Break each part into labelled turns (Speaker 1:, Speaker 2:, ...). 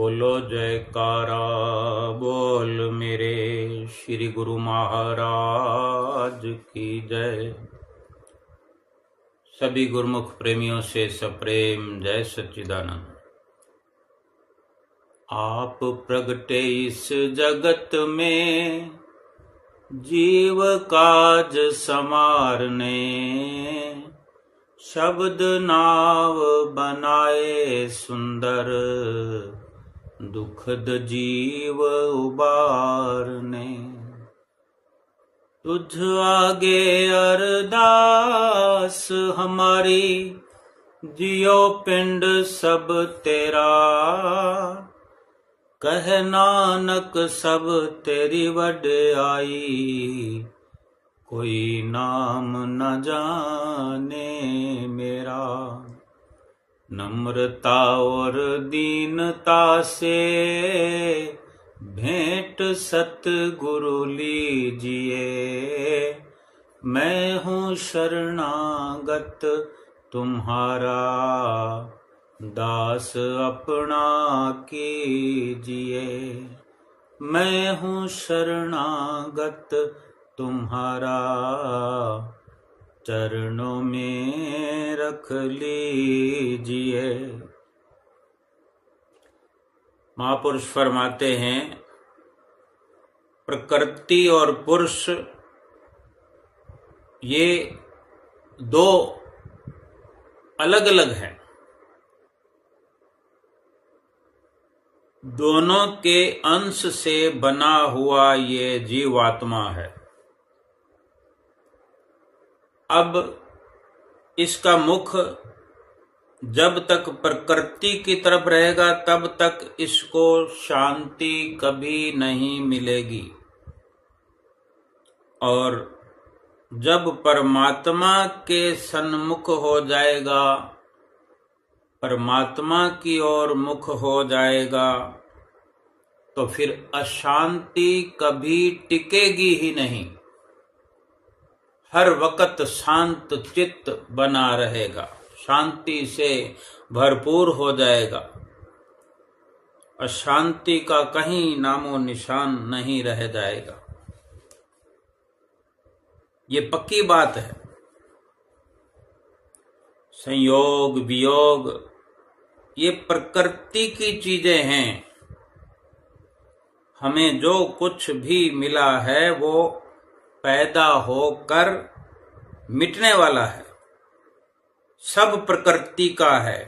Speaker 1: बोलो जयकारा बोल मेरे श्री गुरु महाराज की जय। सभी गुरुमुख प्रेमियों से सप्रेम जय सच्चिदानंद। आप प्रगटे इस जगत में जीव काज समारने, शब्द नाव बनाए सुंदर दुखद जीव उबारने। तुझ आगे अरदास हमारी, जियो पिंड सब तेरा। कह नानक सब तेरी वड्याई, कोई नाम न जाने मेरा। नम्रता और दीनता से भेंट सतगुरु लीजिए। मैं हूँ शरणागत तुम्हारा, दास अपना कीजिए। मैं हूँ शरणागत तुम्हारा, चरणों में रख लीजिए। महापुरुष फरमाते हैं, प्रकृति और पुरुष ये दो अलग अलग हैं। दोनों के अंश से बना हुआ ये जीवात्मा है। अब इसका मुख जब तक प्रकृति की तरफ रहेगा तब तक इसको शांति कभी नहीं मिलेगी, और जब परमात्मा के सन्मुख हो जाएगा, परमात्मा की ओर मुख हो जाएगा, तो फिर अशांति कभी टिकेगी ही नहीं। हर वक्त शांत चित्त बना रहेगा, शांति से भरपूर हो जाएगा। अशांति का कहीं नामो निशान नहीं रह जाएगा। ये पक्की बात है। संयोग वियोग ये प्रकृति की चीजें हैं। हमें जो कुछ भी मिला है वो पैदा होकर मिटने वाला है, सब प्रकृति का है।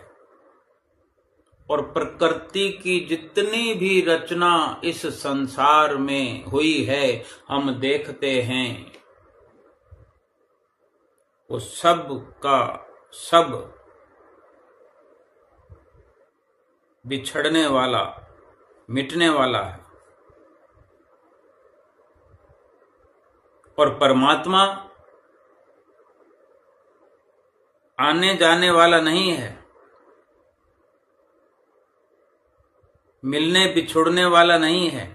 Speaker 1: और प्रकृति की जितनी भी रचना इस संसार में हुई है, हम देखते हैं, वो सब का सब बिछड़ने वाला, मिटने वाला है। और परमात्मा आने जाने वाला नहीं है, मिलने बिछुड़ने वाला नहीं है।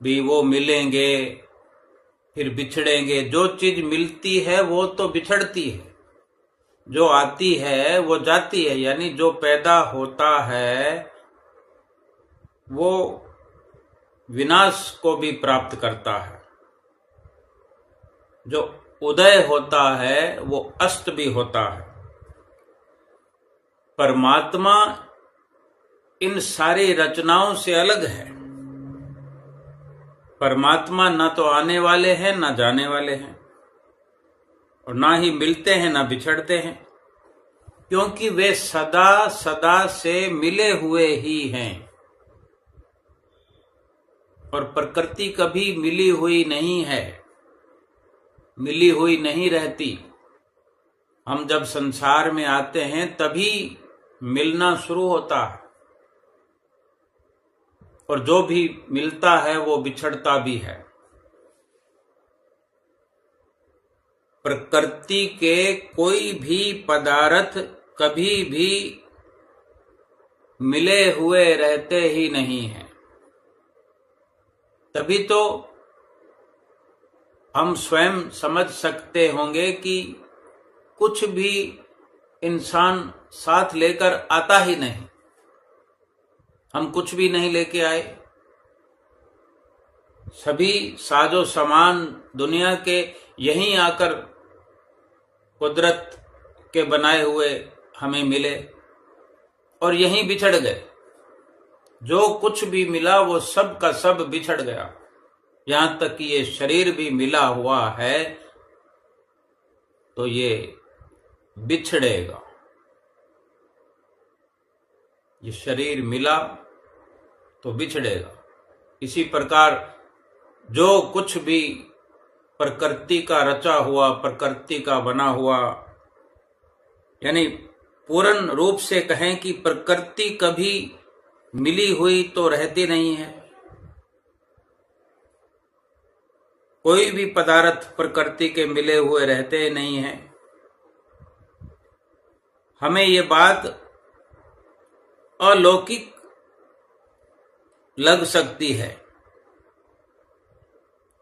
Speaker 1: भी वो मिलेंगे फिर बिछड़ेंगे। जो चीज मिलती है वो तो बिछड़ती है, जो आती है वो जाती है। यानी जो पैदा होता है वो विनाश को भी प्राप्त करता है, जो उदय होता है वो अस्त भी होता है। परमात्मा इन सारी रचनाओं से अलग है। परमात्मा ना तो आने वाले हैं ना जाने वाले हैं, और ना ही मिलते हैं ना बिछड़ते हैं, क्योंकि वे सदा सदा से मिले हुए ही हैं। और प्रकृति कभी मिली हुई नहीं है, मिली हुई नहीं रहती। हम जब संसार में आते हैं तभी मिलना शुरू होता है, और जो भी मिलता है वो बिछड़ता भी है। प्रकृति के कोई भी पदार्थ कभी भी मिले हुए रहते ही नहीं हैं। तभी तो हम स्वयं समझ सकते होंगे कि कुछ भी इंसान साथ लेकर आता ही नहीं। हम कुछ भी नहीं लेके आए। सभी साजो सामान दुनिया के यहीं आकर कुदरत के बनाए हुए हमें मिले और यहीं बिछड़ गए। जो कुछ भी मिला वो सब का सब बिछड़ गया। यहां तक कि ये शरीर भी मिला हुआ है तो ये बिछड़ेगा। ये शरीर मिला तो बिछड़ेगा। इसी प्रकार जो कुछ भी प्रकृति का रचा हुआ, प्रकृति का बना हुआ, यानी पूर्ण रूप से कहें कि प्रकृति कभी मिली हुई तो रहती नहीं है। कोई भी पदार्थ प्रकृति के मिले हुए रहते नहीं हैं। हमें ये बात अलौकिक लग सकती है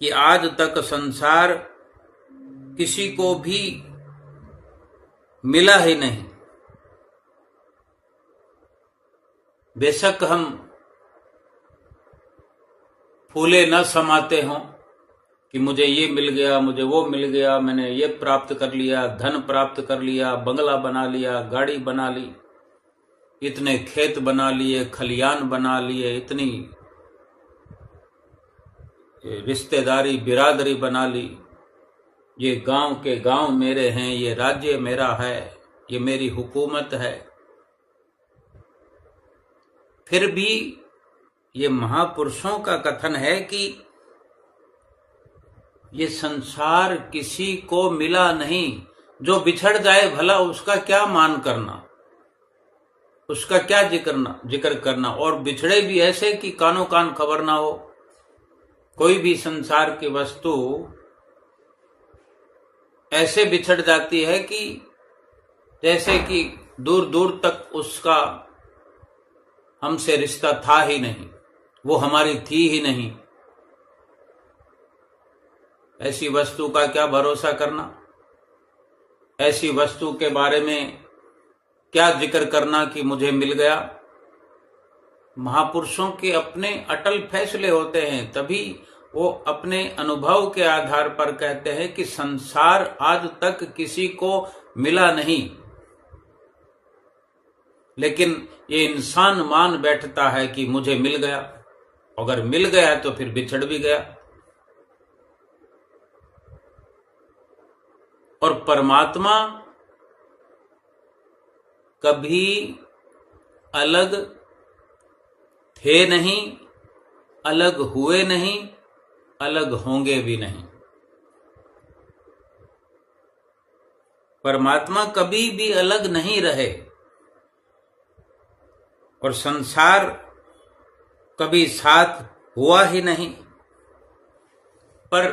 Speaker 1: कि आज तक संसार किसी को भी मिला ही नहीं। बेशक हम फूले न समाते हों कि मुझे ये मिल गया, मुझे वो मिल गया, मैंने ये प्राप्त कर लिया, धन प्राप्त कर लिया, बंगला बना लिया, गाड़ी बना ली, इतने खेत बना लिए, खलियान बना लिए, इतनी रिश्तेदारी बिरादरी बना ली, ये गांव के गांव मेरे हैं, ये राज्य मेरा है, ये मेरी हुकूमत है। फिर भी ये महापुरुषों का कथन है कि ये संसार किसी को मिला नहीं। जो बिछड़ जाए भला उसका क्या मान करना, उसका क्या जिक्र करना। और बिछड़े भी ऐसे कि कानो कान खबर ना हो। कोई भी संसार की वस्तु ऐसे बिछड़ जाती है कि जैसे कि दूर दूर तक उसका हमसे रिश्ता था ही नहीं, वो हमारी थी ही नहीं। ऐसी वस्तु का क्या भरोसा करना, ऐसी वस्तु के बारे में क्या जिक्र करना कि मुझे मिल गया। महापुरुषों के अपने अटल फैसले होते हैं, तभी वो अपने अनुभव के आधार पर कहते हैं कि संसार आज तक किसी को मिला नहीं, लेकिन ये इंसान मान बैठता है कि मुझे मिल गया। अगर मिल गया तो फिर बिछड़ भी गया। और परमात्मा कभी अलग थे नहीं, अलग हुए नहीं, अलग होंगे भी नहीं। परमात्मा कभी भी अलग नहीं रहे और संसार कभी साथ हुआ ही नहीं। पर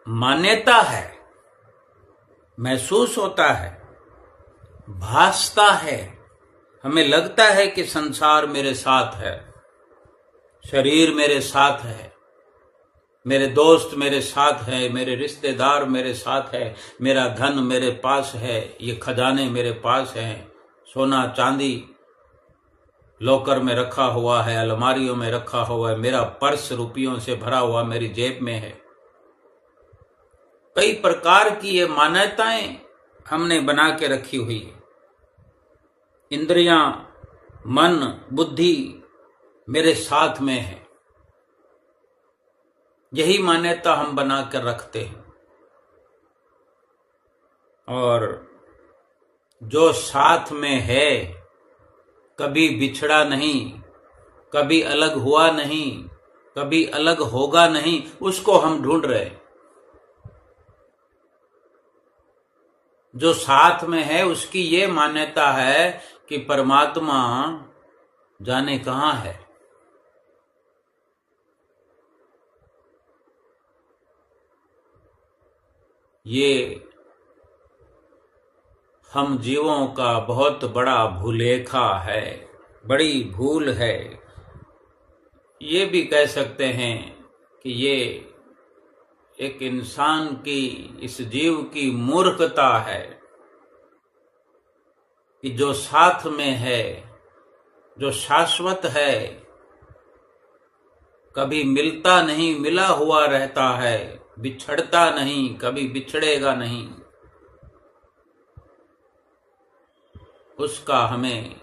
Speaker 1: मान्यता है, महसूस होता है, भासता है, हमें लगता है कि संसार मेरे साथ है, शरीर मेरे साथ है, मेरे दोस्त मेरे साथ है, मेरे रिश्तेदार मेरे साथ है, मेरा धन मेरे पास है, ये खजाने मेरे पास हैं, सोना चांदी लॉकर में रखा हुआ है, अलमारियों में रखा हुआ है, मेरा पर्स रुपयों से भरा हुआ मेरी जेब में है। कई प्रकार की ये मान्यताएं हमने बना के रखी हुई है। इंद्रियां, मन, बुद्धि मेरे साथ में है, यही मान्यता हम बना कर रखते हैं। और जो साथ में है, कभी बिछड़ा नहीं, कभी अलग हुआ नहीं, कभी अलग होगा नहीं, उसको हम ढूंढ रहे हैं। जो साथ में है उसकी ये मान्यता है कि परमात्मा जाने कहां है। ये हम जीवों का बहुत बड़ा भूलेखा है, बड़ी भूल है। ये भी कह सकते हैं कि ये एक इंसान की, इस जीव की मूर्खता है कि जो साथ में है, जो शाश्वत है, कभी मिलता नहीं मिला हुआ रहता है, बिछड़ता नहीं कभी बिछड़ेगा नहीं। उसका हमें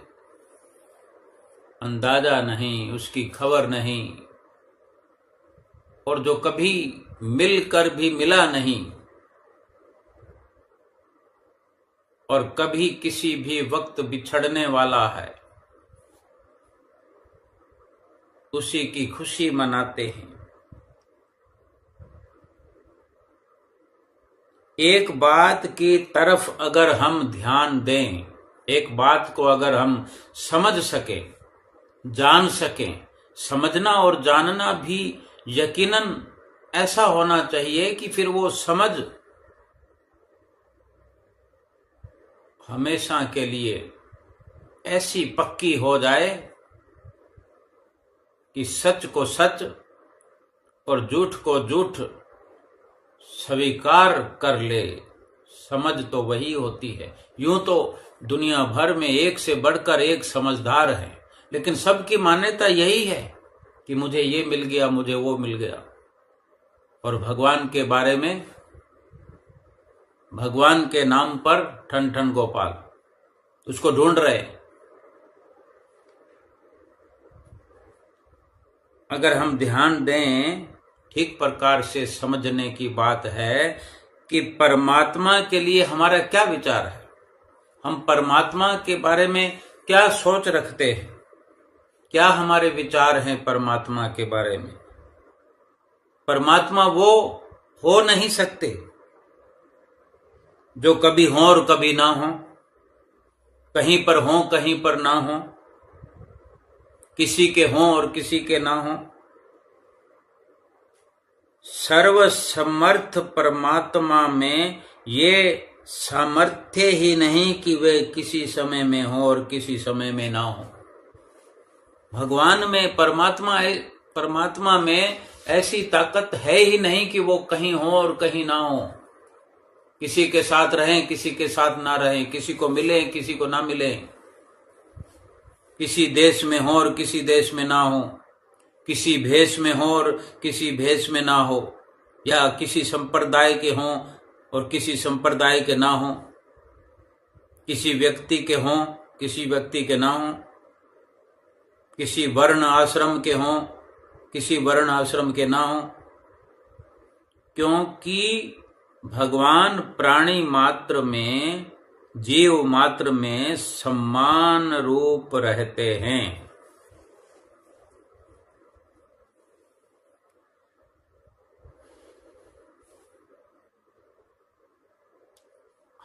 Speaker 1: अंदाजा नहीं, उसकी खबर नहीं, और जो कभी मिलकर भी मिला नहीं और कभी किसी भी वक्त बिछड़ने वाला है, उसी की खुशी मनाते हैं। एक बात की तरफ अगर हम ध्यान दें, एक बात को अगर हम समझ सकें, जान सकें, समझना और जानना भी यकीनन ऐसा होना चाहिए कि फिर वो समझ हमेशा के लिए ऐसी पक्की हो जाए कि सच को सच और झूठ को झूठ स्वीकार कर ले। समझ तो वही होती है। यूं तो दुनिया भर में एक से बढ़कर एक समझदार है, लेकिन सबकी मान्यता यही है कि मुझे ये मिल गया, मुझे वो मिल गया। और भगवान के बारे में, भगवान के नाम पर ठन ठन गोपाल उसको ढूंढ रहे। अगर हम ध्यान दें, ठीक प्रकार से समझने की बात है कि परमात्मा के लिए हमारा क्या विचार है, हम परमात्मा के बारे में क्या सोच रखते हैं, क्या हमारे विचार हैं परमात्मा के बारे में। परमात्मा वो हो नहीं सकते जो कभी हो और कभी ना हो, कहीं पर हो कहीं पर ना हो, किसी के हों और किसी के ना हों। सर्वसमर्थ परमात्मा में ये सामर्थ्य ही नहीं कि वे किसी समय में हो और किसी समय में ना हो। भगवान में, परमात्मा में ऐसी ताकत है ही नहीं कि वो कहीं हो और कहीं ना हो, किसी के साथ रहें किसी के साथ ना रहें, किसी को मिलें किसी को ना मिलें, किसी देश में हो और किसी देश में ना हो, किसी भेष में हो और किसी भेष में ना हो, या किसी संप्रदाय के हों और किसी संप्रदाय के ना हो, किसी व्यक्ति के हों किसी व्यक्ति के ना हो, किसी वर्ण आश्रम के हों किसी वर्ण आश्रम के ना हो। क्योंकि भगवान प्राणी मात्र में, जीव मात्र में समान रूप रहते हैं।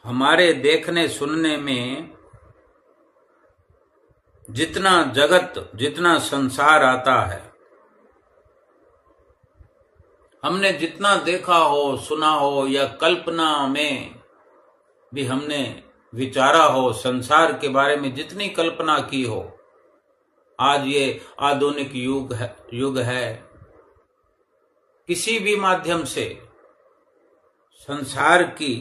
Speaker 1: हमारे देखने सुनने में जितना जगत, जितना संसार आता है, हमने जितना देखा हो, सुना हो, या कल्पना में भी हमने विचारा हो, संसार के बारे में जितनी कल्पना की हो, आज ये आधुनिक युग है, किसी भी माध्यम से संसार की,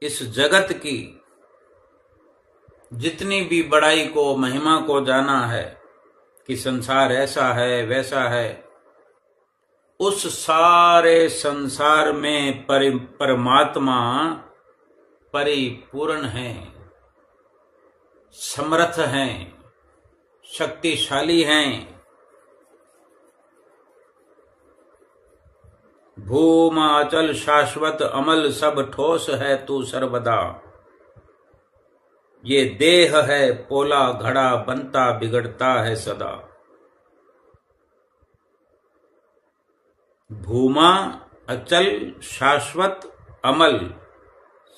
Speaker 1: इस जगत की जितनी भी बड़ाई को, महिमा को जाना है कि संसार ऐसा है वैसा है, उस सारे संसार में परमात्मा परिपूर्ण है, समर्थ हैं, शक्तिशाली हैं। भूमा अचल शाश्वत अमल सब ठोस है तू सर्वदा, ये देह है पोला घड़ा बनता बिगड़ता है सदा। भूमा अचल शाश्वत अमल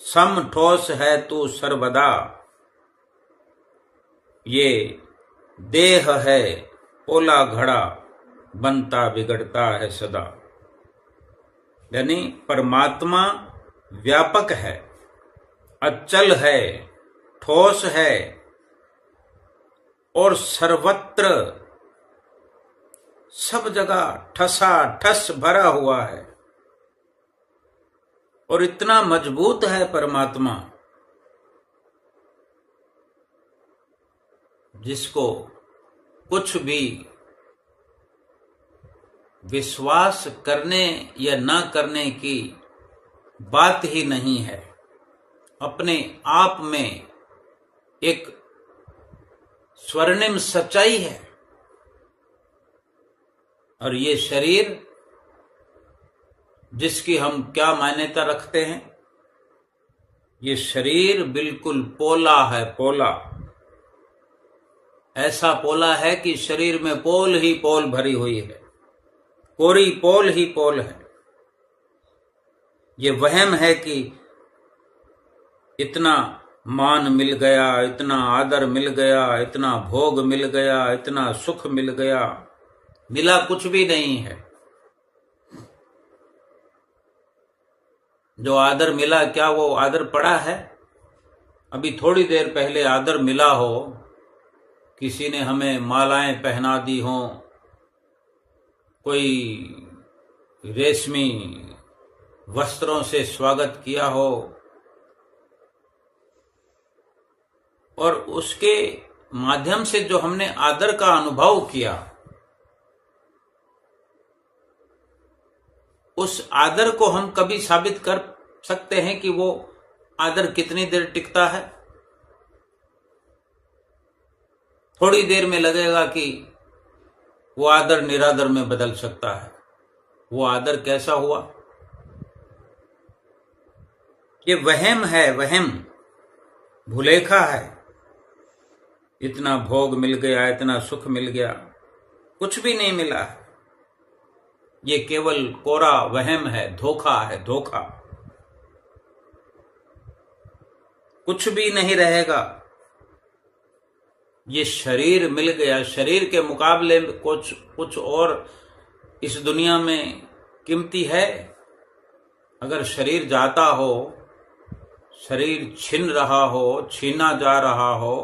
Speaker 1: सम ठोस है तू सर्वदा, ये देह है पोला घड़ा बनता बिगड़ता है सदा। यानी परमात्मा व्यापक है, अचल है, ठोस है और सर्वत्र, सब जगह ठसा ठस भरा हुआ है। और इतना मजबूत है परमात्मा, जिसको कुछ भी विश्वास करने या ना करने की बात ही नहीं है। अपने आप में एक स्वर्णिम सच्चाई है। और ये शरीर जिसकी हम क्या मान्यता रखते हैं, ये शरीर बिल्कुल पोला है, पोला। ऐसा पोला है कि शरीर में पोल ही पोल भरी हुई है, कोरी पोल ही पोल है। ये वहम है कि इतना मान मिल गया, इतना आदर मिल गया, इतना भोग मिल गया, इतना सुख मिल गया। मिला कुछ भी नहीं है। जो आदर मिला, क्या वो आदर पड़ा है? अभी थोड़ी देर पहले आदर मिला हो, किसी ने हमें मालाएं पहना दी हो, कोई रेशमी वस्त्रों से स्वागत किया हो, और उसके माध्यम से जो हमने आदर का अनुभव किया, उस आदर को हम कभी साबित कर सकते हैं कि वो आदर कितनी देर टिकता है? थोड़ी देर में लगेगा कि वो आदर निरादर में बदल सकता है। वो आदर कैसा हुआ? ये वहम है, वहम, भुलेखा है। इतना भोग मिल गया, इतना सुख मिल गया, कुछ भी नहीं मिला है। ये केवल कोरा वहम है, धोखा है, धोखा। कुछ भी नहीं रहेगा। ये शरीर मिल गया, शरीर के मुकाबले में कुछ और इस दुनिया में कीमती है? अगर शरीर जाता हो, शरीर छिन रहा हो, छीना जा रहा हो,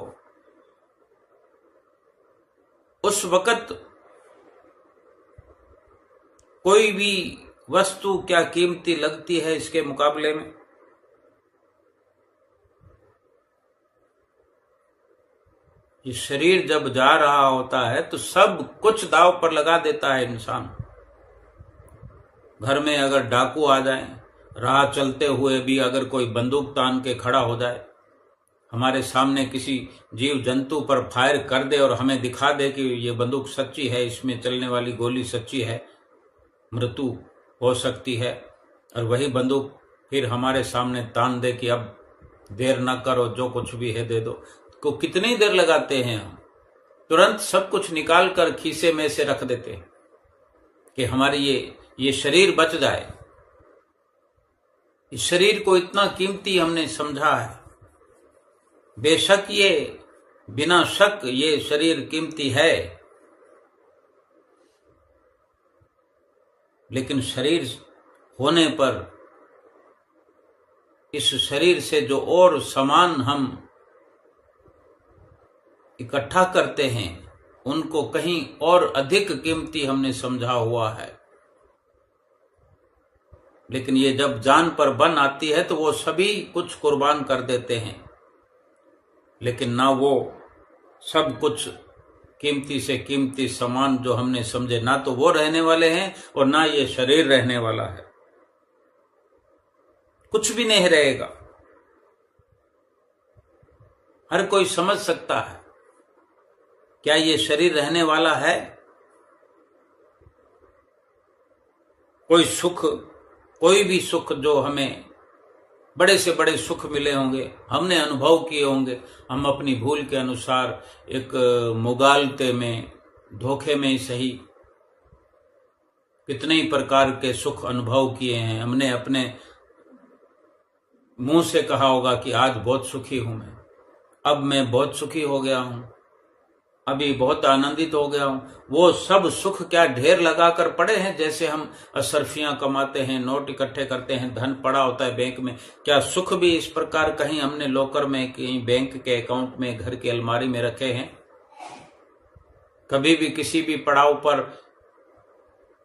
Speaker 1: उस वक्त कोई भी वस्तु क्या कीमती लगती है इसके मुकाबले में? ये शरीर जब जा रहा होता है तो सब कुछ दांव पर लगा देता है इंसान। घर में अगर डाकू आ जाए, राह चलते हुए भी अगर कोई बंदूक तान के खड़ा हो जाए, हमारे सामने किसी जीव जंतु पर फायर कर दे और हमें दिखा दे कि ये बंदूक सच्ची है, इसमें चलने वाली गोली सच्ची है, मृत्यु हो सकती है, और वही बंदूक फिर हमारे सामने तान दे कि अब देर न करो, जो कुछ भी है दे दो, को कितनी देर लगाते हैं हम? तुरंत सब कुछ निकाल कर खीसे में से रख देते हैं कि हमारी ये शरीर बच जाए। इस शरीर को इतना कीमती हमने समझा है। बेशक ये, बिना शक ये शरीर कीमती है, लेकिन शरीर होने पर इस शरीर से जो और सामान हम इकट्ठा करते हैं, उनको कहीं और अधिक कीमती हमने समझा हुआ है। लेकिन ये जब जान पर बन आती है तो वो सभी कुछ कुर्बान कर देते हैं, लेकिन ना वो सब कुछ कीमती से कीमती सामान जो हमने समझे, ना तो वो रहने वाले हैं और ना ये शरीर रहने वाला है। कुछ भी नहीं रहेगा। हर कोई समझ सकता है, क्या ये शरीर रहने वाला है? कोई सुख, कोई भी सुख जो हमें बड़े से बड़े सुख मिले होंगे, हमने अनुभव किए होंगे, हम अपनी भूल के अनुसार एक मुगालते में, धोखे में ही सही, कितने ही प्रकार के सुख अनुभव किए हैं। हमने अपने मुंह से कहा होगा कि आज बहुत सुखी हूं मैं, अब मैं बहुत सुखी हो गया हूं, अभी बहुत आनंदित हो गया हूं। वो सब सुख क्या ढेर लगाकर पड़े हैं? जैसे हम असरफियां कमाते हैं, नोट इकट्ठे करते हैं, धन पड़ा होता है बैंक में, क्या सुख भी इस प्रकार कहीं हमने लॉकर में, कहीं बैंक के अकाउंट में, घर की अलमारी में रखे हैं? कभी भी किसी भी पड़ाव पर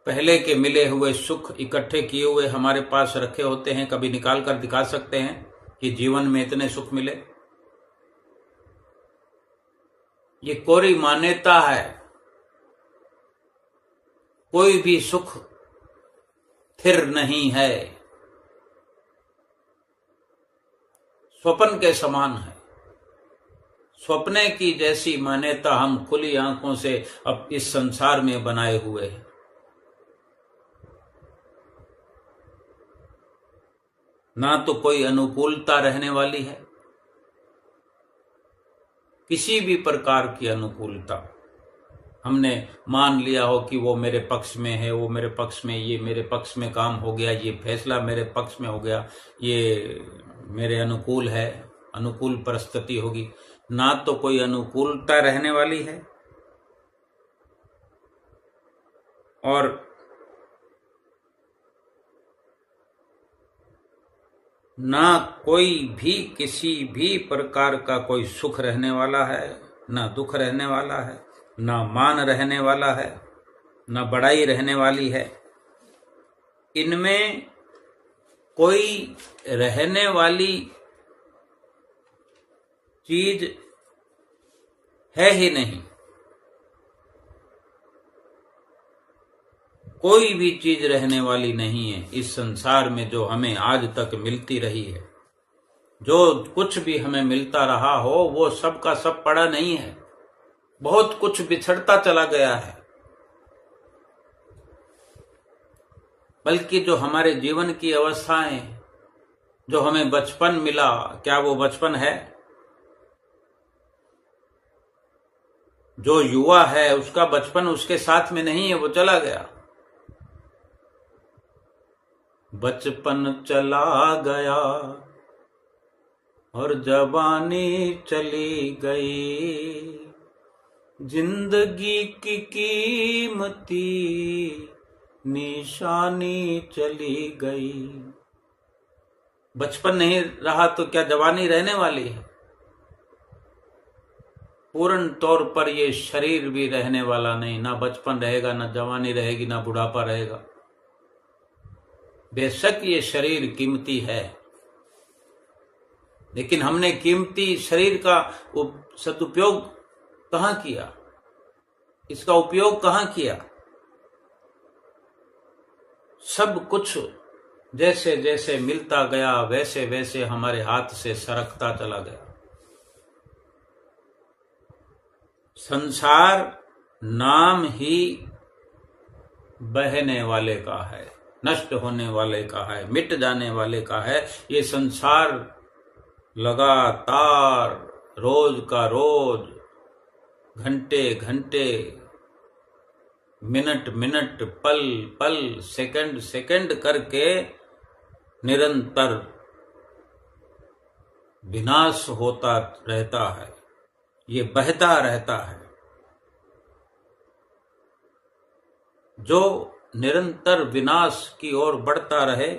Speaker 1: पहले के मिले हुए सुख इकट्ठे किए हुए हमारे पास रखे होते हैं? कभी निकाल कर दिखा सकते हैं कि जीवन में इतने सुख मिले? ये कोरी मान्यता है, कोई भी सुख स्थिर नहीं है, स्वप्न के समान है। स्वप्ने की जैसी मान्यता हम खुली आंखों से अब इस संसार में बनाए हुए हैं। ना तो कोई अनुकूलता रहने वाली है, किसी भी प्रकार की अनुकूलता। हमने मान लिया हो कि वो मेरे पक्ष में है, वो मेरे पक्ष में, ये मेरे पक्ष में काम हो गया, ये फैसला मेरे पक्ष में हो गया, ये मेरे अनुकूल है, अनुकूल परिस्थिति होगी। ना तो कोई अनुकूलता रहने वाली है और ना कोई भी किसी भी प्रकार का कोई सुख रहने वाला है, ना दुख रहने वाला है, ना मान रहने वाला है, ना बड़ाई रहने वाली है। इनमें कोई रहने वाली चीज है ही नहीं। कोई भी चीज रहने वाली नहीं है इस संसार में जो हमें आज तक मिलती रही है। जो कुछ भी हमें मिलता रहा हो वो सब का सब पड़ा नहीं है, बहुत कुछ बिछड़ता चला गया है। बल्कि जो हमारे जीवन की अवस्थाएं, जो हमें बचपन मिला, क्या वो बचपन है? जो युवा है उसका बचपन उसके साथ में नहीं है, वो चला गया। बचपन चला गया और जवानी चली गई, जिंदगी की कीमती निशानी चली गई। बचपन नहीं रहा तो क्या जवानी रहने वाली है? पूर्ण तौर पर ये शरीर भी रहने वाला नहीं, ना बचपन रहेगा, ना जवानी रहेगी, ना बुढ़ापा रहेगा। बेशक ये शरीर कीमती है, लेकिन हमने कीमती शरीर का सदुपयोग कहाँ किया? इसका उपयोग कहाँ किया? सब कुछ जैसे जैसे मिलता गया वैसे वैसे हमारे हाथ से सरकता चला गया। संसार नाम ही बहने वाले का है, नष्ट होने वाले का है, मिट जाने वाले का है। ये संसार लगातार रोज का रोज, घंटे घंटे, मिनट मिनट, पल पल, सेकंड सेकंड करके निरंतर विनाश होता रहता है, ये बहता रहता है। जो निरंतर विनाश की ओर बढ़ता रहे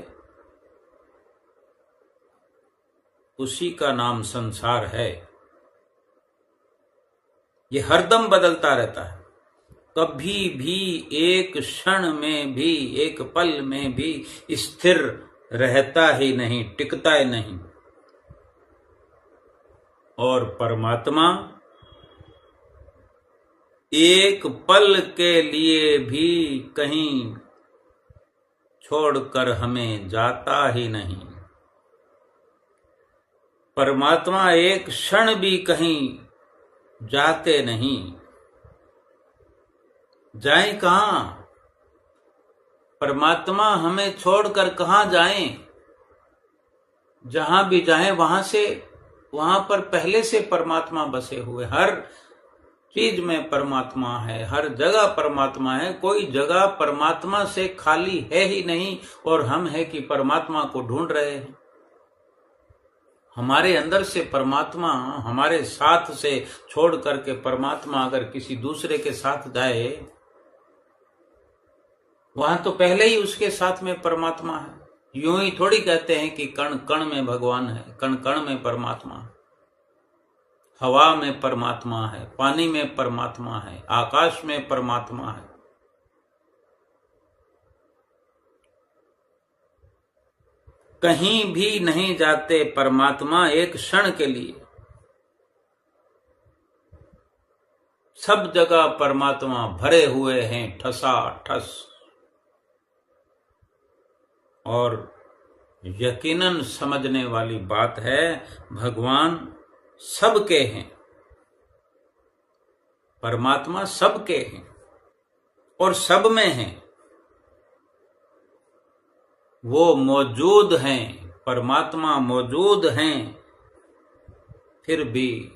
Speaker 1: उसी का नाम संसार है। ये हरदम बदलता रहता है, कभी भी एक क्षण में भी, एक पल में भी स्थिर रहता ही नहीं, टिकता ही नहीं। और परमात्मा एक पल के लिए भी कहीं छोड़कर हमें जाता ही नहीं। परमात्मा एक क्षण भी कहीं जाते नहीं। जाएं कहां? परमात्मा हमें छोड़कर कहां जाएं? जहां भी जाएं वहां पर पहले से परमात्मा बसे हुए। हर चीज में परमात्मा है, हर जगह परमात्मा है। कोई जगह परमात्मा से खाली है ही नहीं और हम है कि परमात्मा को ढूंढ रहे हैं। हमारे अंदर से परमात्मा हमारे साथ से छोड़ करके परमात्मा अगर किसी दूसरे के साथ जाए, वहां तो पहले ही उसके साथ में परमात्मा है। यूं ही थोड़ी कहते हैं कि कण कण में भगवान है, कण कण में परमात्मा है। हवा में परमात्मा है, पानी में परमात्मा है, आकाश में परमात्मा है। कहीं भी नहीं जाते परमात्मा एक क्षण के लिए। सब जगह परमात्मा भरे हुए हैं ठसा ठस। और यकीनन समझने वाली बात है, भगवान सबके हैं, परमात्मा सबके हैं और सब में हैं। वो मौजूद हैं, परमात्मा मौजूद हैं, फिर भी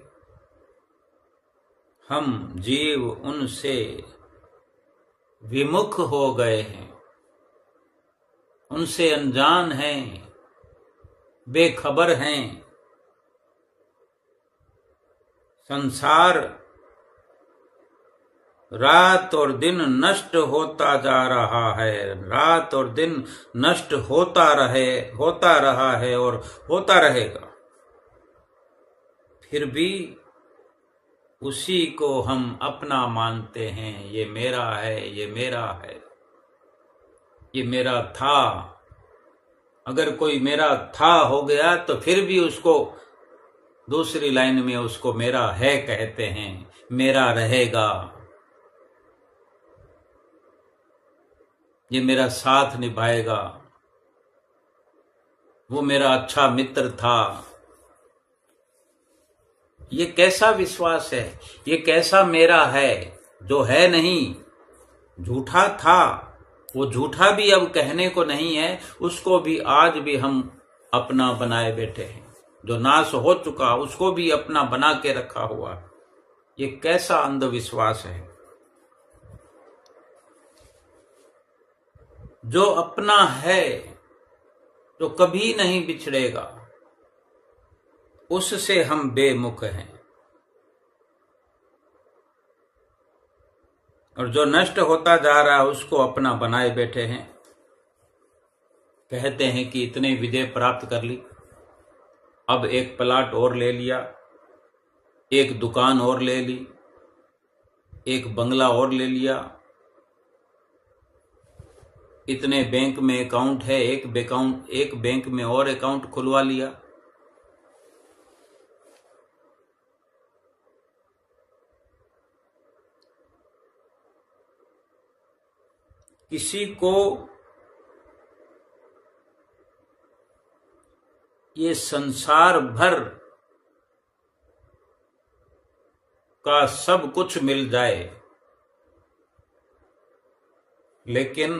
Speaker 1: हम जीव उनसे विमुख हो गए हैं, उनसे अनजान हैं, बेखबर हैं। संसार रात और दिन नष्ट होता जा रहा है, रात और दिन नष्ट होता रहा है और होता रहेगा। फिर भी उसी को हम अपना मानते हैं। ये मेरा है, ये मेरा है, ये मेरा था। अगर कोई मेरा था हो गया तो फिर भी उसको दूसरी लाइन में उसको मेरा है कहते हैं, मेरा रहेगा, ये मेरा साथ निभाएगा, वो मेरा अच्छा मित्र था। ये कैसा विश्वास है, ये कैसा मेरा है जो है नहीं, झूठा था। वो झूठा भी अब कहने को नहीं है, उसको भी आज भी हम अपना बनाए बैठे हैं। जो नाश हो चुका उसको भी अपना बना के रखा हुआ। ये कैसा अंधविश्वास है। जो अपना है, जो कभी नहीं बिछड़ेगा, उससे हम बेमुख हैं। और जो नष्ट होता जा रहा है उसको अपना बनाए बैठे हैं। कहते हैं कि इतने विजय प्राप्त कर ली, अब एक प्लाट और ले लिया, एक दुकान और ले ली, एक बंगला और ले लिया, इतने बैंक में अकाउंट है, एक बैंक में और अकाउंट खुलवा लिया। किसी को ये संसार भर का सब कुछ मिल जाए, लेकिन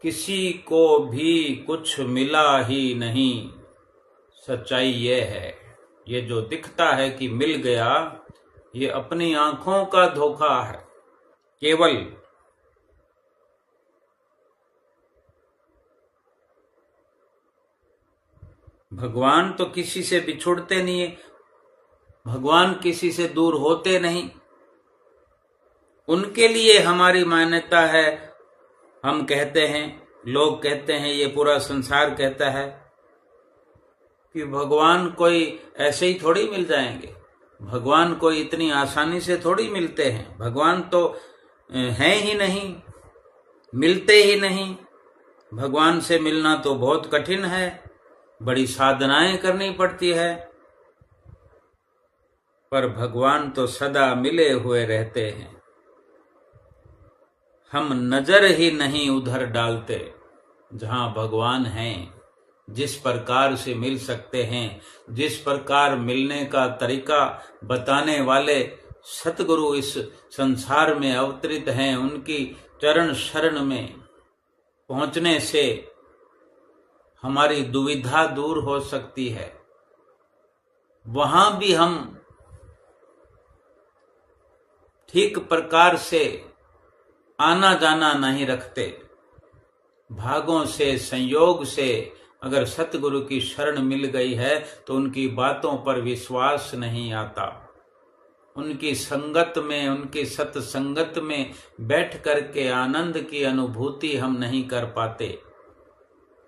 Speaker 1: किसी को भी कुछ मिला ही नहीं। सच्चाई ये है, ये जो दिखता है कि मिल गया, ये अपनी आंखों का धोखा है। केवल भगवान तो किसी से बिछुड़ते नहीं है, भगवान किसी से दूर होते नहीं। उनके लिए हमारी मान्यता है। हम कहते हैं, लोग कहते हैं, ये पूरा संसार कहता है कि भगवान कोई ऐसे ही थोड़ी मिल जाएंगे, भगवान कोई इतनी आसानी से थोड़ी मिलते हैं, भगवान तो हैं ही नहीं, मिलते ही नहीं। भगवान से मिलना तो बहुत कठिन है, बड़ी साधनाएं करनी पड़ती है। पर भगवान तो सदा मिले हुए रहते हैं। हम नजर ही नहीं उधर डालते जहां भगवान हैं। जिस प्रकार से मिल सकते हैं, जिस प्रकार मिलने का तरीका बताने वाले सतगुरु इस संसार में अवतरित हैं, उनकी चरण शरण में पहुंचने से हमारी दुविधा दूर हो सकती है। वहां भी हम ठीक प्रकार से आना जाना नहीं रखते। भागों से, संयोग से अगर सतगुरु की शरण मिल गई है तो उनकी बातों पर विश्वास नहीं आता। उनकी संगत में, उनकी सत्संगत में बैठ करके आनंद की अनुभूति हम नहीं कर पाते।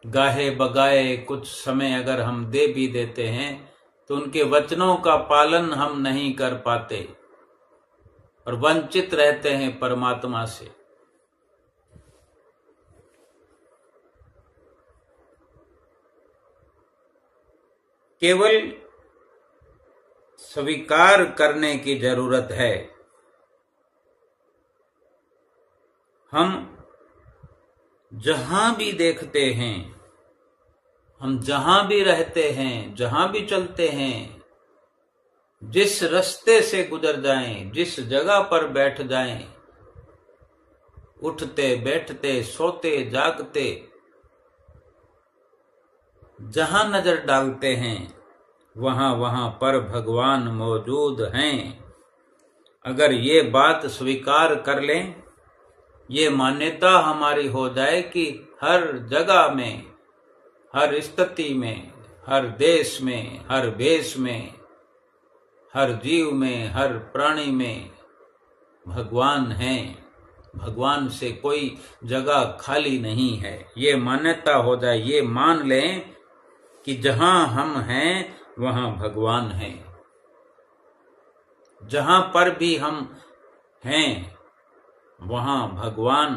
Speaker 1: गाहे बगाए कुछ समय अगर हम दे भी देते हैं तो उनके वचनों का पालन हम नहीं कर पाते और वंचित रहते हैं परमात्मा से। केवल स्वीकार करने की जरूरत है हम जहां भी देखते हैं, हम जहां भी रहते हैं, जहां भी चलते हैं, जिस रास्ते से गुजर जाएं, जिस जगह पर बैठ जाएं, उठते बैठते सोते जागते, जहां नजर डालते हैं वहां वहां पर भगवान मौजूद हैं। अगर ये बात स्वीकार कर लें, ये मान्यता हमारी हो जाए कि हर जगह में, हर स्थिति में, हर देश में, हर भेष में, हर जीव में, हर प्राणी में भगवान हैं, भगवान से कोई जगह खाली नहीं है, ये मान्यता हो जाए, ये मान लें कि जहां हम हैं वहां भगवान हैं। जहां पर भी हम हैं वहां भगवान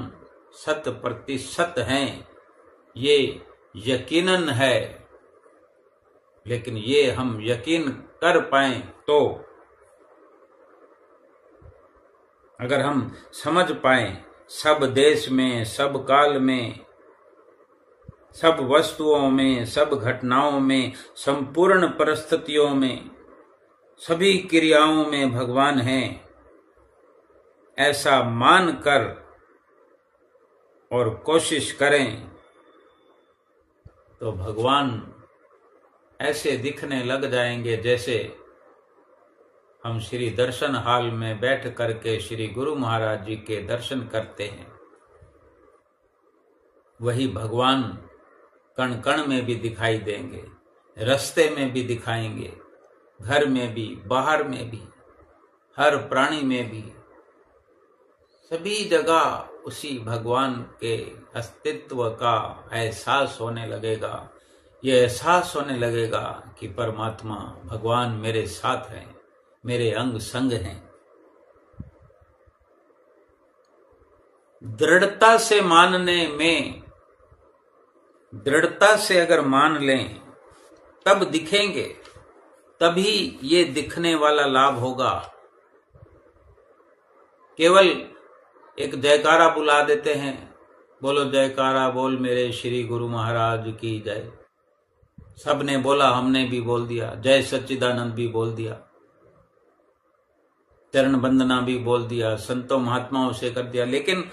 Speaker 1: 100% हैं, ये यकीनन है। लेकिन ये हम यकीन कर पाएं तो, अगर हम समझ पाएं सब देश में, सब काल में, सब वस्तुओं में, सब घटनाओं में, संपूर्ण परिस्थितियों में, सभी क्रियाओं में भगवान हैं, ऐसा मानकर और कोशिश करें तो भगवान ऐसे दिखने लग जाएंगे जैसे हम श्री दर्शन हाल में बैठ करके श्री गुरु महाराज जी के दर्शन करते हैं। वही भगवान कण कण में भी दिखाई देंगे, रास्ते में भी दिखाएंगे, घर में भी, बाहर में भी, हर प्राणी में भी, सभी जगह उसी भगवान के अस्तित्व का एहसास होने लगेगा। ये एहसास होने लगेगा कि परमात्मा भगवान मेरे साथ हैं, मेरे अंग संग हैं। दृढ़ता से मानने में, दृढ़ता से अगर मान लें तब दिखेंगे, तभी ये दिखने वाला लाभ होगा। केवल एक जयकारा बुला देते हैं, बोलो जयकारा बोल मेरे श्री गुरु महाराज की जय। सबने बोला, हमने भी बोल दिया, जय सच्चिदानंद भी बोल दिया, चरण वंदना भी बोल दिया, संतों महात्माओं से कर दिया, लेकिन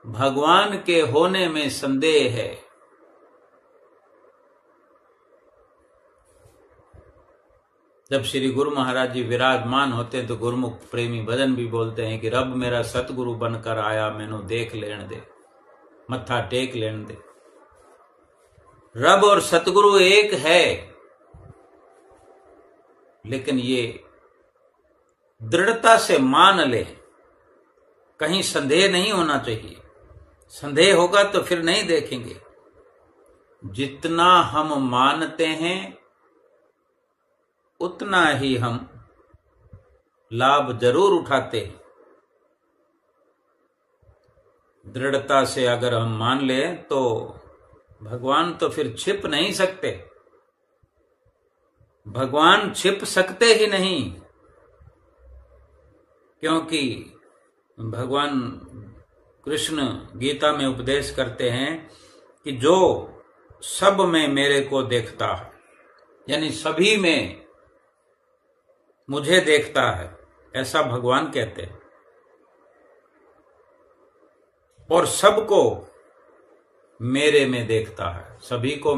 Speaker 1: भगवान के होने में संदेह है। जब श्री गुरु महाराज जी विराजमान होते हैं तो गुरुमुख प्रेमी भजन भी बोलते हैं कि रब मेरा सतगुरु बनकर आया, मैनू देख लेन दे, मत्था टेक लेन दे। रब और सतगुरु एक है, लेकिन ये दृढ़ता से मान ले, कहीं संदेह नहीं होना चाहिए। संदेह होगा तो फिर नहीं देखेंगे। जितना हम मानते हैं उतना ही हम लाभ जरूर उठाते हैं। दृढ़ता से अगर हम मान लें तो भगवान तो फिर छिप नहीं सकते, भगवान छिप सकते ही नहीं, क्योंकि भगवान कृष्ण गीता में उपदेश करते हैं कि जो सब में मेरे को देखता है, यानी सभी में मुझे देखता है, ऐसा भगवान कहते हैं। और सबको मेरे में देखता है, सभी को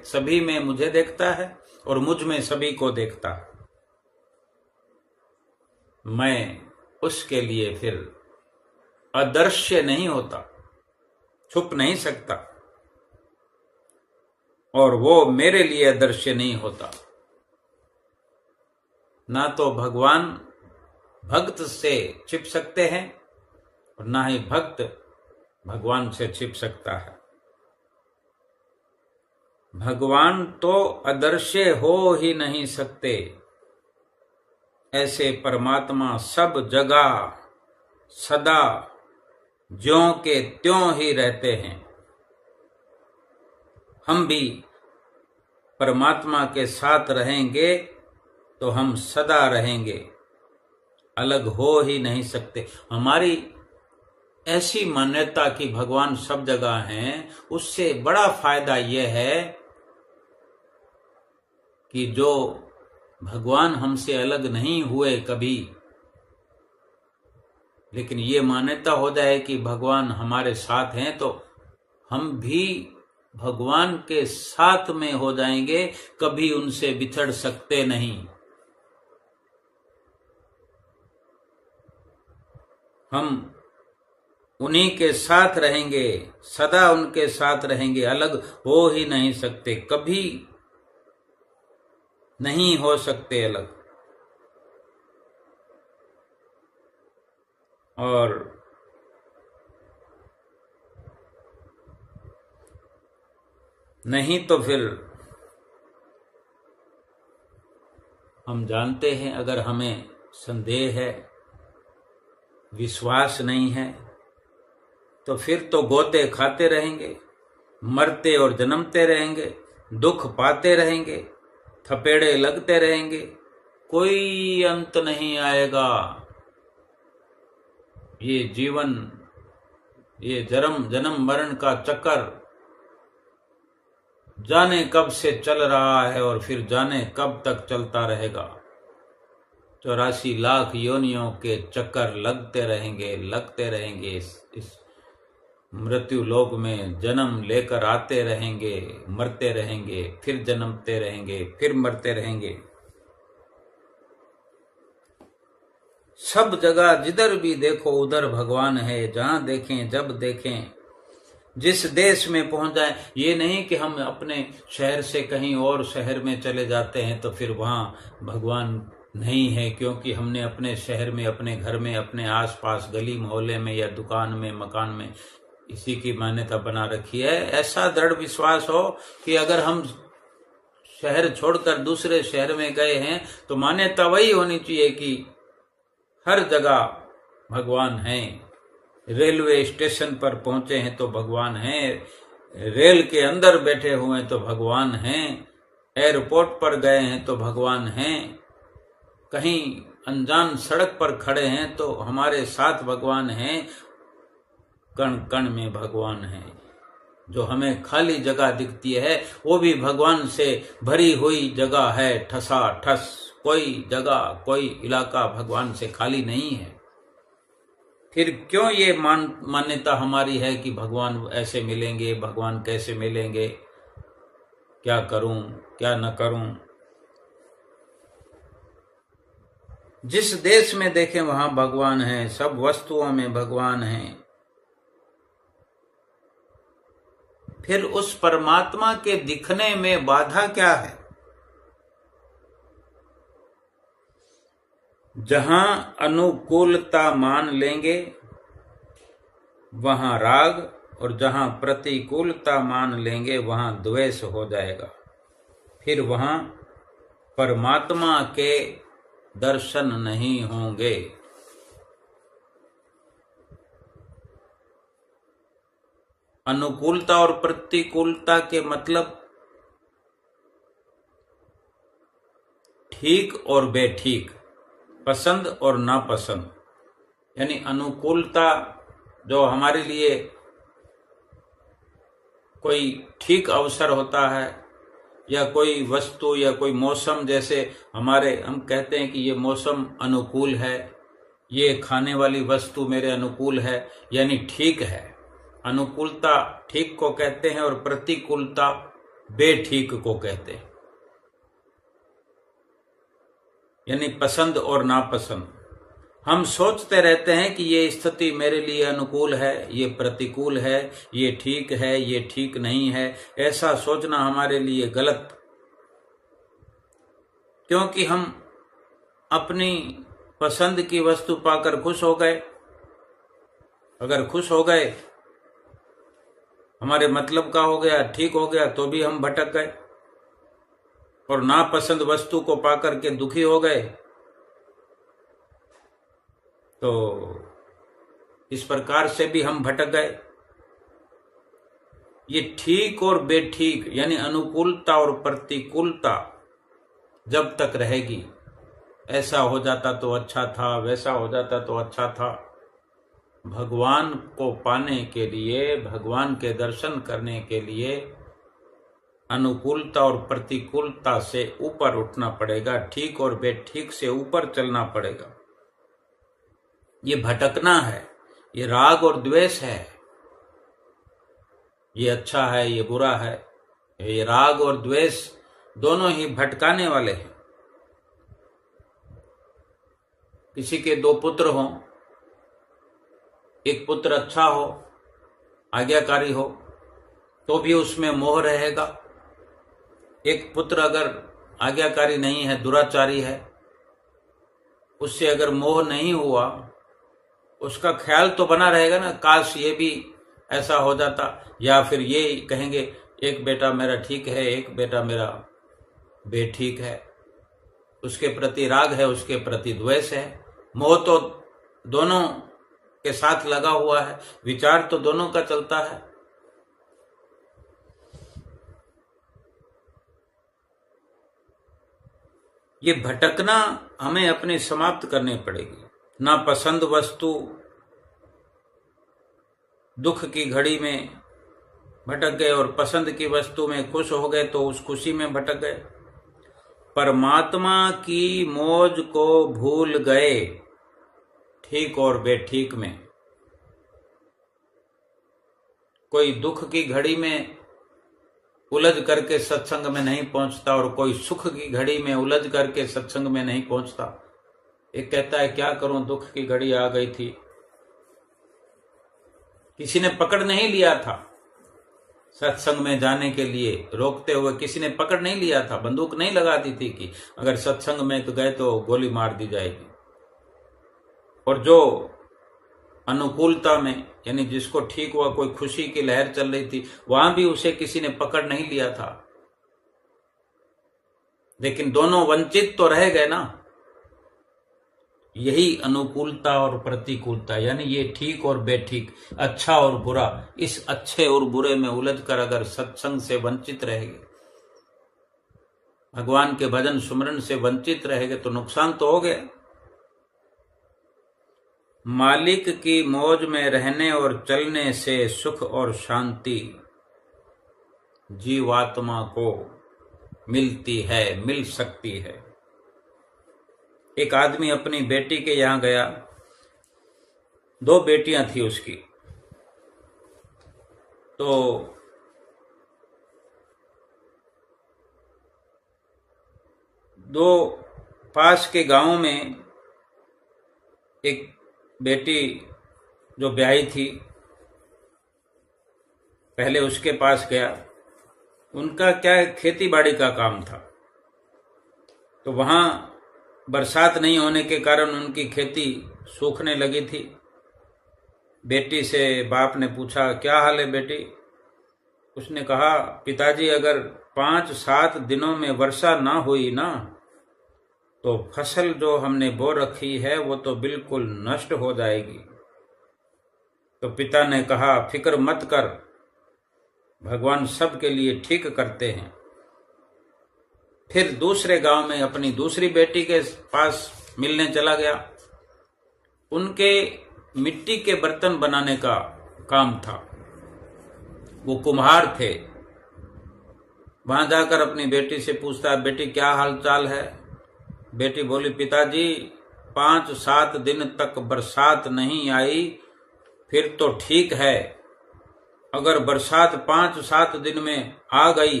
Speaker 1: सभी में मुझे देखता है और मुझ में सभी को देखता है। मैं उसके लिए फिर अदृश्य नहीं होता, छुप नहीं सकता, और वो मेरे लिए अदृश्य नहीं होता। ना तो भगवान भक्त से छिप सकते हैं और ना ही भक्त भगवान से छिप सकता है। भगवान तो अदृश्य हो ही नहीं सकते, ऐसे परमात्मा सब जगह सदा ज्यों के त्यों ही रहते हैं। हम भी परमात्मा के साथ रहेंगे तो हम सदा रहेंगे, अलग हो ही नहीं सकते। हमारी ऐसी मान्यता कि भगवान सब जगह हैं, उससे बड़ा फायदा यह है कि जो भगवान हमसे अलग नहीं हुए कभी, लेकिन ये मान्यता हो जाए कि भगवान हमारे साथ हैं, तो हम भी भगवान के साथ में हो जाएंगे, कभी उनसे बिछड़ सकते नहीं। हम उन्हीं के साथ रहेंगे, सदा उनके साथ रहेंगे, अलग हो ही नहीं सकते, कभी नहीं हो सकते अलग। और नहीं तो फिर हम जानते हैं, अगर हमें संदेह है, विश्वास नहीं है, तो फिर तो गोते खाते रहेंगे, मरते और जन्मते रहेंगे, दुख पाते रहेंगे, थपेड़े लगते रहेंगे, कोई अंत नहीं आएगा। ये जीवन, ये जन्म मरण का चक्कर जाने कब से चल रहा है और फिर जाने कब तक चलता रहेगा। 84 लाख योनियों के चक्कर लगते रहेंगे। इस मृत्यु लोक में जन्म लेकर आते रहेंगे, मरते रहेंगे, फिर जन्मते रहेंगे, फिर मरते रहेंगे। सब जगह जिधर भी देखो उधर भगवान है, जहां देखें जब देखें, जिस देश में पहुंच जाए। ये नहीं कि हम अपने शहर से कहीं और शहर में चले जाते हैं तो फिर वहां भगवान नहीं है, क्योंकि हमने अपने शहर में, अपने घर में, अपने आसपास गली मोहल्ले में या दुकान में, मकान में इसी की मान्यता बना रखी है। ऐसा दृढ़ विश्वास हो कि अगर हम शहर छोड़कर दूसरे शहर में गए हैं तो मान्यता वही होनी चाहिए कि हर जगह भगवान हैं। रेलवे स्टेशन पर पहुंचे हैं तो भगवान हैं, रेल के अंदर बैठे हुए हैं तो भगवान हैं, एयरपोर्ट पर गए हैं तो भगवान हैं, कहीं अनजान सड़क पर खड़े हैं तो हमारे साथ भगवान हैं, कण कण में भगवान हैं। जो हमें खाली जगह दिखती है वो भी भगवान से भरी हुई जगह है, ठसा ठस। कोई जगह, कोई इलाका भगवान से खाली नहीं है। फिर क्यों ये मान्यता हमारी है कि भगवान ऐसे मिलेंगे, भगवान कैसे मिलेंगे, क्या करूं क्या न करूं। जिस देश में देखें वहां भगवान है, सब वस्तुओं में भगवान है। फिर उस परमात्मा के दिखने में बाधा क्या है? जहां अनुकूलता मान लेंगे वहां राग, और जहां प्रतिकूलता मान लेंगे वहां द्वेष हो जाएगा। फिर वहां परमात्मा के दर्शन नहीं होंगे। अनुकूलता और प्रतिकूलता के मतलब ठीक और बेठीक, पसंद और नापसंद। यानी अनुकूलता जो हमारे लिए कोई ठीक अवसर होता है, या कोई वस्तु या कोई मौसम, जैसे हम कहते हैं कि ये मौसम अनुकूल है, ये खाने वाली वस्तु मेरे अनुकूल है, यानी ठीक है। अनुकूलता ठीक को कहते हैं और प्रतिकूलता बेठीक को कहते हैं, यानी पसंद और नापसंद। हम सोचते रहते हैं कि ये स्थिति मेरे लिए अनुकूल है, ये प्रतिकूल है, ये ठीक है, ये ठीक नहीं है। ऐसा सोचना हमारे लिए गलत, क्योंकि हम अपनी पसंद की वस्तु पाकर खुश हो गए। अगर खुश हो गए, हमारे मतलब का हो गया, ठीक हो गया, तो भी हम भटक गए। और नापसंद वस्तु को पाकर के दुखी हो गए, तो इस प्रकार से भी हम भटक गए। ये ठीक और बेठीक, यानी अनुकूलता और प्रतिकूलता जब तक रहेगी, ऐसा हो जाता तो अच्छा था, वैसा हो जाता तो अच्छा था, भगवान को पाने के लिए, भगवान के दर्शन करने के लिए अनुकूलता और प्रतिकूलता से ऊपर उठना पड़ेगा, ठीक और बेठीक से ऊपर चलना पड़ेगा। ये भटकना है, ये राग और द्वेष है, ये अच्छा है, ये बुरा है। ये राग और द्वेष दोनों ही भटकाने वाले हैं। किसी के दो पुत्र हों, एक पुत्र अच्छा हो, आज्ञाकारी हो, तो भी उसमें मोह रहेगा। एक पुत्र अगर आज्ञाकारी नहीं है, दुराचारी है, उससे अगर मोह नहीं हुआ, उसका ख्याल तो बना रहेगा ना, काश ये भी ऐसा हो जाता। या फिर ये कहेंगे एक बेटा मेरा ठीक है, एक बेटा मेरा बेठीक है। उसके प्रति राग है, उसके प्रति द्वेष है। मोह तो दोनों के साथ लगा हुआ है, विचार तो दोनों का चलता है। ये भटकना हमें अपनी समाप्त करनी पड़ेगी। ना पसंद वस्तु, दुख की घड़ी में भटक गए और पसंद की वस्तु में खुश हो गए तो उस खुशी में भटक गए। परमात्मा की मौज को भूल गए ठीक और बेठीक में। कोई दुख की घड़ी में उलझ करके सत्संग में नहीं पहुंचता और कोई सुख की घड़ी में उलझ करके सत्संग में नहीं पहुंचता। एक कहता है क्या करूं, दुख की घड़ी आ गई थी, किसी ने पकड़ नहीं लिया था सत्संग में जाने के लिए, रोकते हुए किसी ने पकड़ नहीं लिया था, बंदूक नहीं लगा दी थी कि अगर सत्संग में तो गए तो गोली मार दी जाएगी। और जो अनुकूलता में, यानी जिसको ठीक हुआ, कोई खुशी की लहर चल रही थी, वहां भी उसे किसी ने पकड़ नहीं लिया था, लेकिन दोनों वंचित तो रह गए ना। यही अनुकूलता और प्रतिकूलता, यानी ये ठीक और बेठीक, अच्छा और बुरा, इस अच्छे और बुरे में उलझकर अगर सत्संग से वंचित रहेंगे, भगवान के भजन सुमरन से वंचित रहेंगे तो नुकसान तो हो गया। मालिक की मौज में रहने और चलने से सुख और शांति जीवात्मा को मिलती है, मिल सकती है। एक आदमी अपनी बेटी के यहां गया, दो बेटियां थी उसकी, तो दो पास के गांव में एक बेटी जो ब्याही थी, पहले उसके पास गया। उनका क्या खेती बाड़ी का काम था, तो वहां बरसात नहीं होने के कारण उनकी खेती सूखने लगी थी। बेटी से बाप ने पूछा क्या हाल है बेटी? उसने कहा पिताजी अगर 5-7 दिनों में वर्षा ना हुई ना तो फसल जो हमने बो रखी है वो तो बिल्कुल नष्ट हो जाएगी। तो पिता ने कहा फिक्र मत कर, भगवान सबके लिए ठीक करते हैं। फिर दूसरे गांव में अपनी दूसरी बेटी के पास मिलने चला गया। उनके मिट्टी के बर्तन बनाने का काम था, वो कुम्हार थे। वहां जाकर अपनी बेटी से पूछता बेटी क्या हाल चाल है? बेटी बोली पिताजी 5-7 दिन तक बरसात नहीं आई, फिर तो ठीक है, अगर बरसात 5-7 दिन में आ गई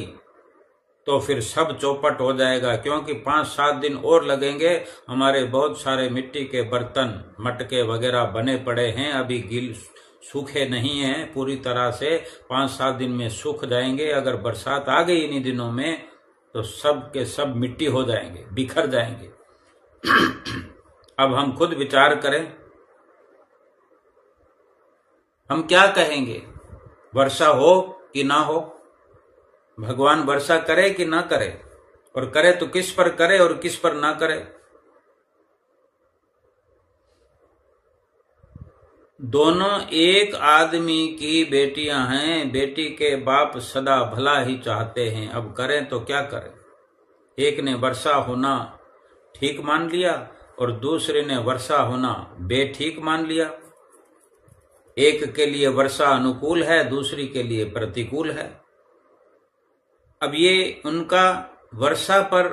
Speaker 1: तो फिर सब चौपट हो जाएगा, क्योंकि 5-7 दिन और लगेंगे। हमारे बहुत सारे मिट्टी के बर्तन मटके वगैरह बने पड़े हैं, अभी गिल सूखे नहीं हैं पूरी तरह से, 5-7 दिन में सूख जाएंगे। अगर बरसात आ गई इन्हीं दिनों में तो सब के सब मिट्टी हो जाएंगे, बिखर जाएंगे। अब हम खुद विचार करें, हम क्या कहेंगे, वर्षा हो कि ना हो? भगवान वर्षा करे कि ना करे, और करे तो किस पर करे और किस पर ना करे? दोनों एक आदमी की बेटियां हैं, बेटी के बाप सदा भला ही चाहते हैं, अब करें तो क्या करें? एक ने वर्षा होना ठीक मान लिया और दूसरे ने वर्षा होना बेठीक मान लिया। एक के लिए वर्षा अनुकूल है, दूसरी के लिए प्रतिकूल है। अब ये उनका वर्षा पर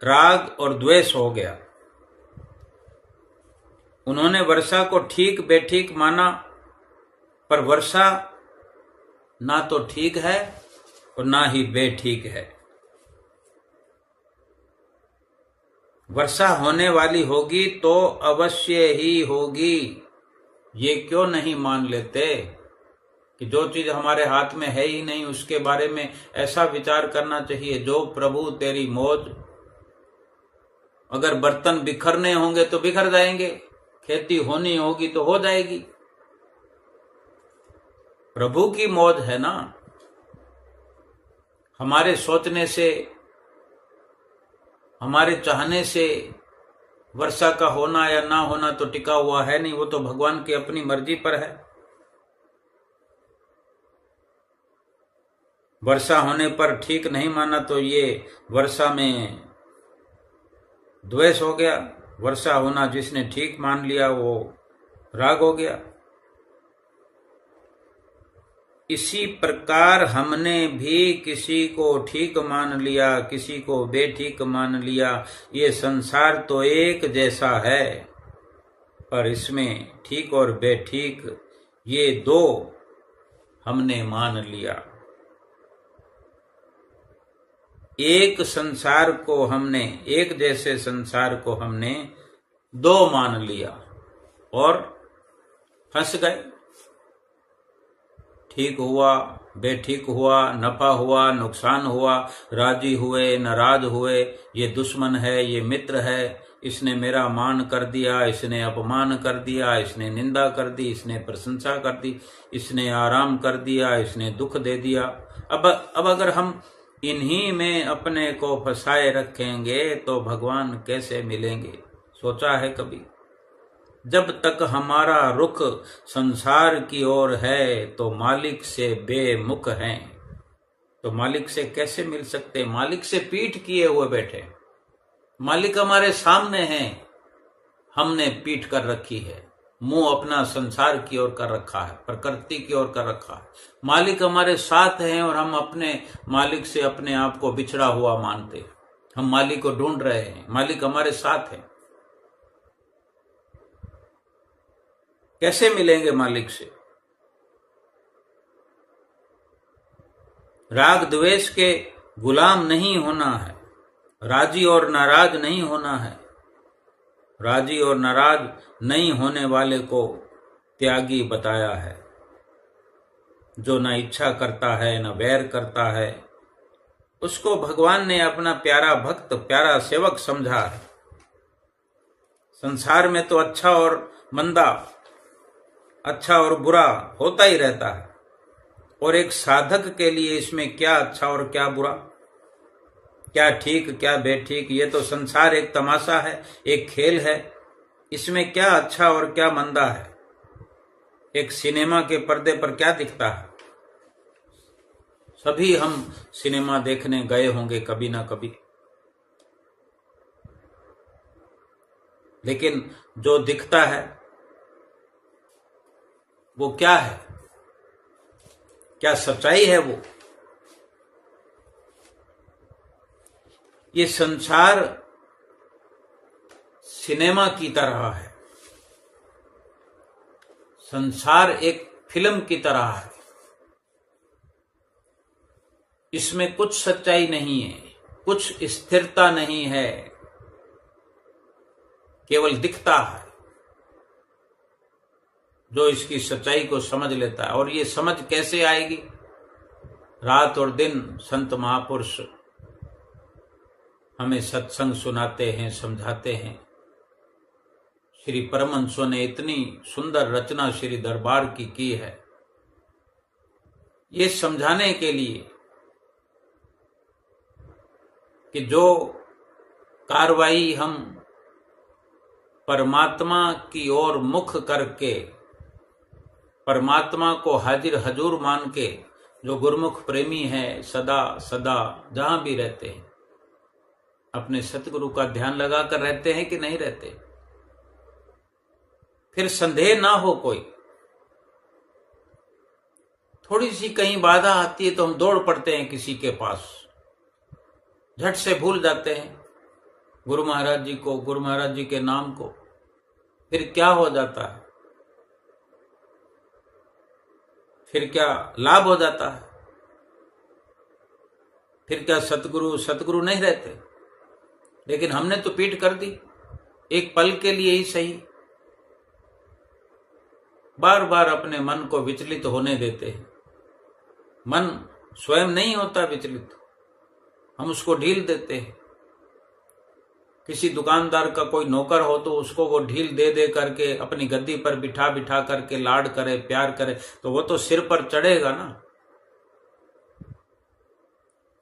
Speaker 1: राग और द्वेष हो गया। उन्होंने वर्षा को ठीक बेठीक माना, पर वर्षा ना तो ठीक है और ना ही बेठीक है। वर्षा होने वाली होगी तो अवश्य ही होगी। ये क्यों नहीं मान लेते कि जो चीज हमारे हाथ में है ही नहीं उसके बारे में ऐसा विचार करना चाहिए, जो प्रभु तेरी मौज। अगर बर्तन बिखरने होंगे तो बिखर जाएंगे, खेती होनी होगी तो हो जाएगी। प्रभु की मौज है ना। हमारे सोचने से, हमारे चाहने से वर्षा का होना या ना होना तो टिका हुआ है नहीं, वो तो भगवान की अपनी मर्जी पर है। वर्षा होने पर ठीक नहीं माना तो ये वर्षा में द्वेष हो गया। वर्षा होना जिसने ठीक मान लिया वो राग हो गया। इसी प्रकार हमने भी किसी को ठीक मान लिया, किसी को बेठीक मान लिया। ये संसार तो एक जैसा है, पर इसमें ठीक और बेठीक ये दो हमने मान लिया। एक संसार को हमने, एक जैसे संसार को हमने दो मान लिया और फंस गए। ठीक हुआ, बेठीक हुआ, नफा हुआ, नुकसान हुआ, राजी हुए, नाराज हुए, ये दुश्मन है, ये मित्र है, इसने मेरा मान कर दिया, इसने अपमान कर दिया, इसने निंदा कर दी, इसने प्रशंसा कर दी, इसने आराम कर दिया, इसने दुख दे दिया। अब अगर हम इन्हीं में अपने को फंसाए रखेंगे तो भगवान कैसे मिलेंगे? सोचा है कभी? जब तक हमारा रुख संसार की ओर है तो मालिक से बेमुख हैं। तो मालिक से कैसे मिल सकते? मालिक से पीठ किए हुए बैठे। मालिक हमारे सामने हैं, हमने पीठ कर रखी है, मुंह अपना संसार की ओर कर रखा है, प्रकृति की ओर कर रखा है। मालिक हमारे साथ हैं और हम अपने मालिक से अपने आप को बिछड़ा हुआ मानते हैं। हम मालिक को ढूंढ रहे हैं, मालिक हमारे साथ है। कैसे मिलेंगे मालिक से? राग द्वेष के गुलाम नहीं होना है, राजी और नाराज नहीं होना है। राजी और नाराज नहीं होने वाले को त्यागी बताया है। जो न इच्छा करता है न वैर करता है, उसको भगवान ने अपना प्यारा भक्त, प्यारा सेवक समझा है। संसार में तो अच्छा और मंदा, अच्छा और बुरा होता ही रहता है, और एक साधक के लिए इसमें क्या अच्छा और क्या बुरा, क्या ठीक क्या बेठीक, ये तो संसार एक तमाशा है, एक खेल है। इसमें क्या अच्छा और क्या मंदा है? एक सिनेमा के पर्दे पर क्या दिखता है? सभी हम सिनेमा देखने गए होंगे कभी ना कभी, लेकिन जो दिखता है वो क्या है? क्या सच्चाई है वो? ये संसार सिनेमा की तरह है। संसार एक फिल्म की तरह है। इसमें कुछ सच्चाई नहीं है, कुछ स्थिरता नहीं है, केवल दिखता है। जो इसकी सच्चाई को समझ लेता है, और ये समझ कैसे आएगी? रात और दिन संत महापुरुष हमें सत्संग सुनाते हैं, समझाते हैं। श्री परमहंसों ने इतनी सुंदर रचना श्री दरबार की है, ये समझाने के लिए कि जो कार्रवाई हम परमात्मा की ओर मुख करके, परमात्मा को हाजिर हजूर मान के, जो गुरुमुख प्रेमी है, सदा सदा जहां भी रहते हैं, अपने सतगुरु का ध्यान लगाकर रहते हैं कि नहीं रहते? फिर संदेह ना हो कोई थोड़ी सी कहीं बाधा आती है तो हम दौड़ पड़ते हैं किसी के पास, झट से भूल जाते हैं गुरु महाराज जी को, गुरु महाराज जी के नाम को। फिर क्या हो जाता है? फिर क्या लाभ हो जाता है? फिर क्या सतगुरु नहीं रहते? लेकिन हमने तो पीठ कर दी, एक पल के लिए ही सही। बार बार अपने मन को विचलित होने देते हैं। मन स्वयं नहीं होता विचलित, हम उसको ढील देते हैं। किसी दुकानदार का कोई नौकर हो तो उसको वो ढील दे दे करके अपनी गद्दी पर बिठा बिठा करके लाड करे, प्यार करे, तो वो तो सिर पर चढ़ेगा ना।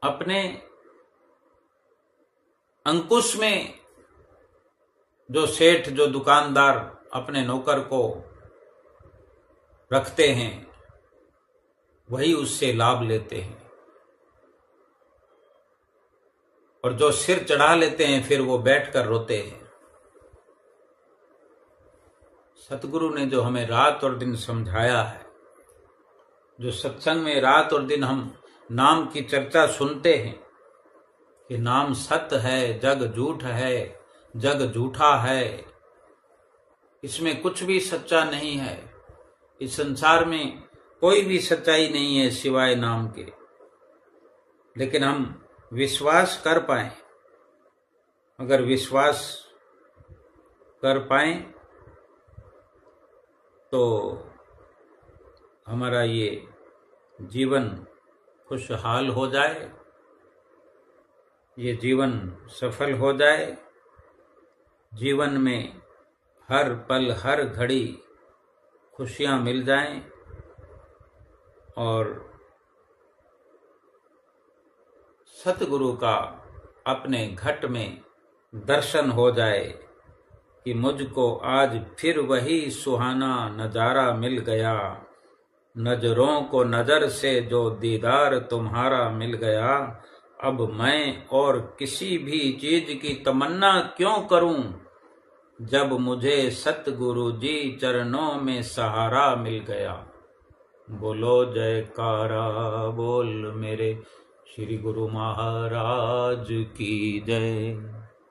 Speaker 1: अपने अंकुश में जो सेठ, जो दुकानदार अपने नौकर को रखते हैं, वही उससे लाभ लेते हैं। और जो सिर चढ़ा लेते हैं फिर वो बैठकर रोते हैं। सतगुरु ने जो हमें रात और दिन समझाया है, जो सत्संग में रात और दिन हम नाम की चर्चा सुनते हैं कि नाम सत्य है, जग झूठ है, जग झूठा है, इसमें कुछ भी सच्चा नहीं है। इस संसार में कोई भी सच्चाई नहीं है सिवाय नाम के। लेकिन हम विश्वास कर पाए, अगर विश्वास कर पाए तो हमारा ये जीवन खुशहाल हो जाए, ये जीवन सफल हो जाए। जीवन में हर पल हर घड़ी खुशियां मिल जाएं और सतगुरु का अपने घट में दर्शन हो जाए कि मुझको आज फिर वही सुहाना नजारा मिल गया, नजरों को नजर से जो दीदार तुम्हारा मिल गया। अब मैं और किसी भी चीज की तमन्ना क्यों करूं, जब मुझे सतगुरु जी चरणों में सहारा मिल गया। बोलो जयकारा बोल मेरे श्री गुरु महाराज की जय।